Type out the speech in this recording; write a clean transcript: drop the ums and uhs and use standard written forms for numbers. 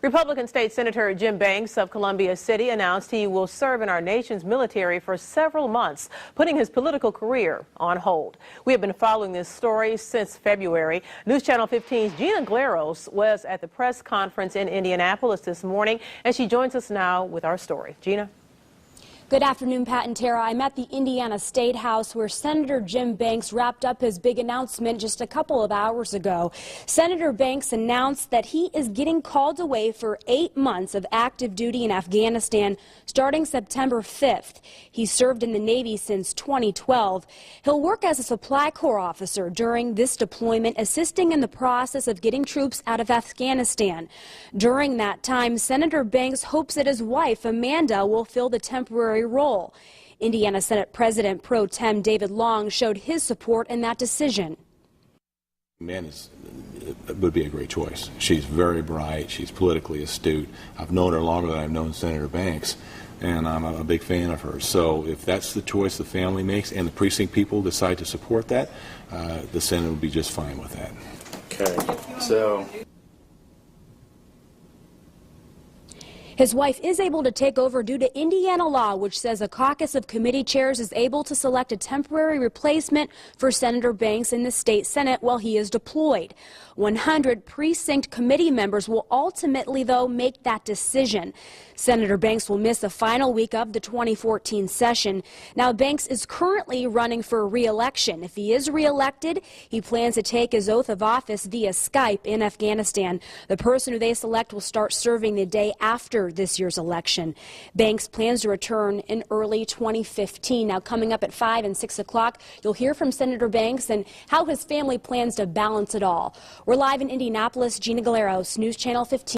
Republican State Senator Jim Banks of Columbia City announced he will serve in our nation's military for several months, putting his political career on hold. We have been following this story since February. News Channel 15's Gina Glaros was at the press conference in Indianapolis this morning, and she joins us now with our story. Gina? Good afternoon, Pat and Tara. I'm at the Indiana State House where Senator Jim Banks wrapped up his big announcement just a couple of hours ago. Senator Banks announced that he is getting called away for 8 months of active duty in Afghanistan starting September 5th. He served in the Navy since 2012. He'll work as a supply corps officer during this deployment, assisting in the process of getting troops out of Afghanistan. During that time, Senator Banks hopes that his wife, Amanda, will fill the temporary role. Indiana Senate President Pro Tem David Long showed his support in that decision. Amanda would be a great choice. She's very bright. She's politically astute. I've known her longer than I've known Senator Banks, and I'm a big fan of hers. So if that's the choice the family makes and the precinct people decide to support that, the Senate would be just fine with that. Okay. So his wife is able to take over due to Indiana law, which says a caucus of committee chairs is able to select a temporary replacement for Senator Banks in the state Senate while he is deployed. 100 precinct committee members will ultimately, though, make that decision. Senator Banks will miss the final week of the 2014 session. Now, Banks is currently running for re-election. If he is re-elected, he plans to take his oath of office via Skype in Afghanistan. The person who they select will start serving the day after this year's election. Banks plans to return in early 2015. Now, coming up at 5 and 6 o'clock, you'll hear from Senator Banks and how his family plans to balance it all. We're live in Indianapolis. Gina Glaros, News Channel 15.